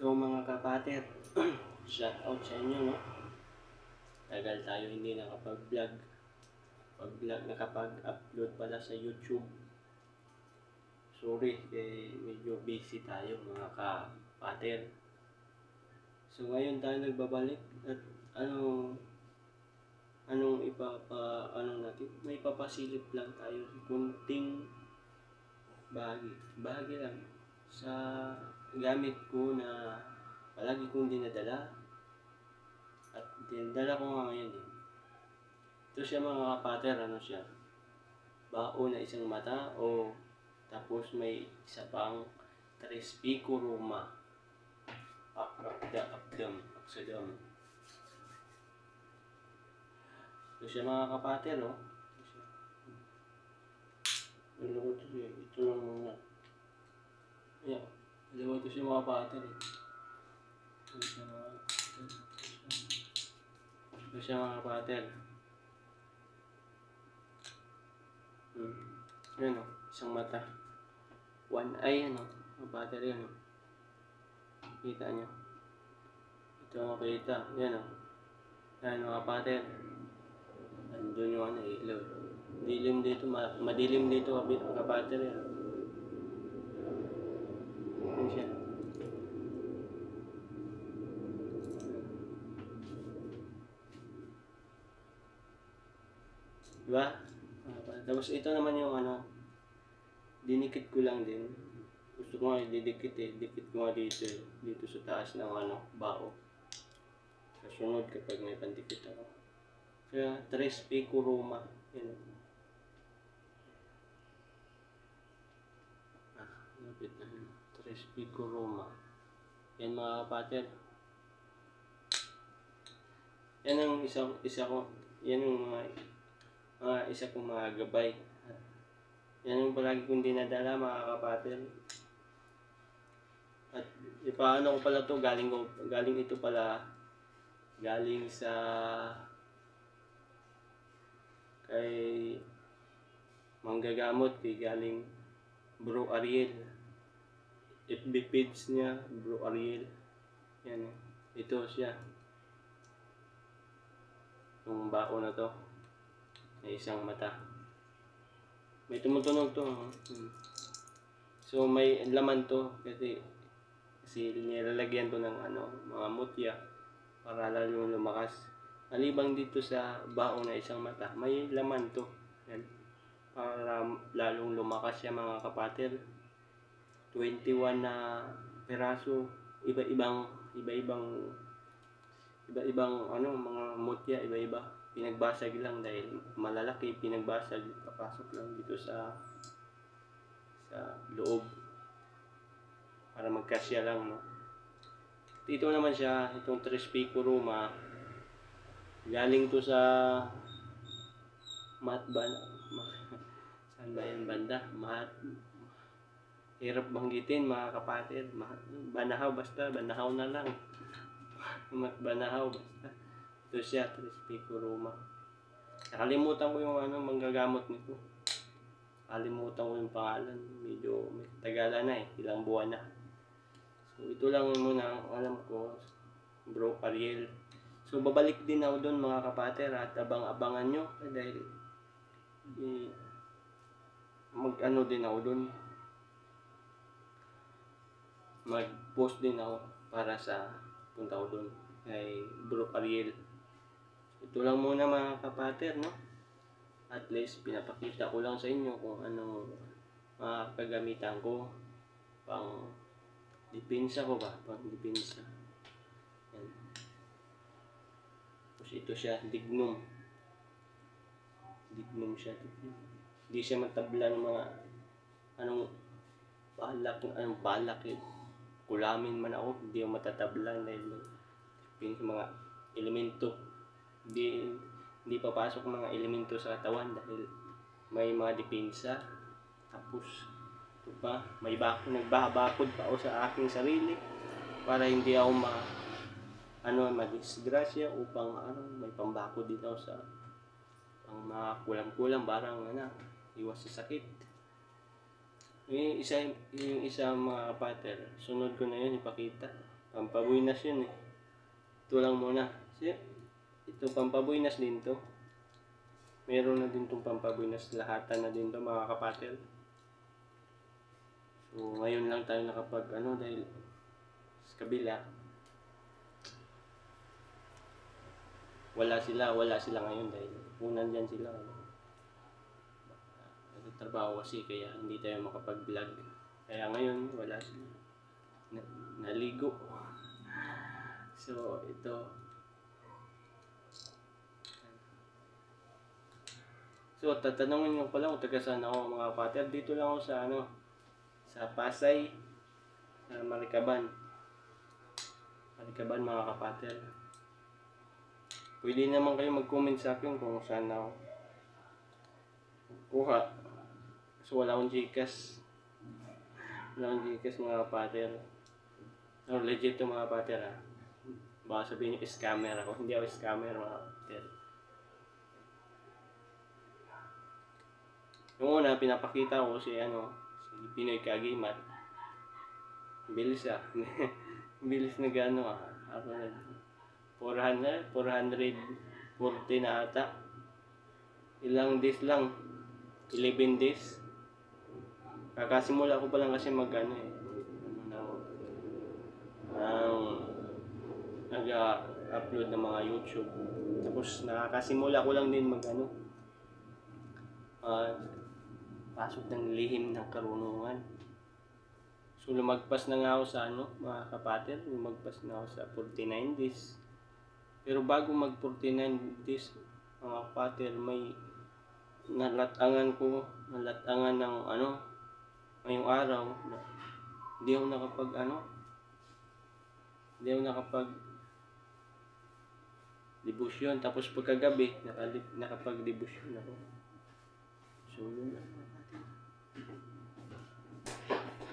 So mga kapater, shout out sa inyo, no? Tagal tayo hindi nakapag-vlog. Nakapag-upload pala sa YouTube. Sorry, medyo busy tayo mga kapater. So ngayon tayo nagbabalik at anong natin? May papasilip lang tayo. Kunting bahagi lang sa gamit ko na palagi kong dinadala at dinadala ko nga ngayon eh. Ito siya mga kapater, siya? Bao na isang mata o tapos may isa pang Trespico Roma. Aksadam. Ito siya mga kapater, no? Ito lang muna. Yeah. Ito siya mga kapater eh. Ito siya mga kapater. Yan o, isang mata. One eye, mga kapater yan o. Kita nyo. Ito makita. Yan o. Yan mga kapater. Andun yung ilaw. Dilim dito, madilim dito kapater yan. Yan siya. Diba? Tapos ito naman yung dinikit ko lang din. Gusto ko nga didikit eh. Dikit ko nga dito eh. Dito sa taas ng bao. Sa sunod kapag may pandikit ako. Kaya Trespico Roma. Yan. Lapit na yun. Trespico Roma. Yan mga kapater. Yan ang isa ko. Yan yung isa kong mga gabay. Yan yung palagi kong dinadala mga kapater. At ipaano ko pala to, galing ito pala galing sa kay manggagamot galing Bro Ariel. FB page niya Bro Ariel. Yan, ito siya. Yung bao na to. May isang mata. May tumutunog to. So may laman to kasi nilalagyan to ng mga mutya para lalong lumakas. Alibang dito sa bao na isang mata, may laman to. Yan. Para lalong lumakas siya mga kapater. 21 na peraso, iba-ibang mga mutya, iba-iba. Pinagbasag lang dahil malalaki, pinagbasag, papasok lang dito sa loob para magkasya lang, no? Dito naman siya, itong Trespico Roma, galing to sa saan ba yan banda? Hirap banggitin mga kapater. Banahaw na lang. Banahaw basta. Ito siya, Trespico Roma. Nakalimutan ko yung manggagamot nito. Nakalimutan ko yung pangalan. Medyo may tagalan na eh. Ilang buwan na. So ito lang muna ang alam ko. Bro Ariel. So babalik din ako doon mga kapater at abang-abangan nyo. Dahil din ako doon. Mag-post din ako para sa punta ko doon kay Bro Ariel. Ito lang muna mga kapater, no? At least pinapakita ko lang sa inyo kung anong mga kagamitan ko pang depensa ko ba? Pang depensa. Yan. Tapos ito siya, dignum. Dignum siya. Hindi siya matabla ng mga balak eh. Kulamin man ako, hindi ako matatabla dahil mga elemento. Hindi papasok mga elemento sa katawan dahil may mga depensa. Tapos ito pa, nagbabakod pa ako sa aking sarili para hindi ako madisgrasya upang may pambakod din ako sa pang mga kulang-kulang barang iwas sa sakit. Yung isa mga kapater, sunod ko na yun ipakita. Pampabuinas yun eh. Ito lang muna. Kasi ito pampabuinas din to. Meron na din tong pampabuinas. Lahatan na din to mga kapater. So ngayon lang tayo nakapag dahil sa kabila. Wala sila ngayon dahil unan dyan sila. Nagtatrabaho kasi kaya hindi tayo makapag-vlog. Kaya ngayon wala sila. Naligo. So ito. So tatanungin nyo pala kung taga saan ako mga pater. Dito lang ako sa sa Pasay, sa Marikaban. Marikaban mga kapater. Pwede naman kayo mag-comment sa akin kung saan ako kuha. So wala akong Gcash. Wala akong Gcash mga kapater. No, legit to mga kapater ha. Baka sabihin nyo scammer ako. Hindi ako scammer mga kapater. Yung una pinapakita ko si Pinoy Kagimat. Bilis bilis na ako na 440 na ata. Ilang days lang. 11 days. Kakasimula ko pa lang kasi nag-upload ng mga YouTube. Tapos nakakasimula ko lang din pasok ng lihim ng karunungan. So lumagpas na nga ako sa mga kapater, lumagpas na ako sa 49 days. Pero bago mag 49 days mga kapater, may nalatangan ng ngayong araw na hindi ako nakapag debosyon. Tapos pagkagabi nakapag debosyon ako. So yun.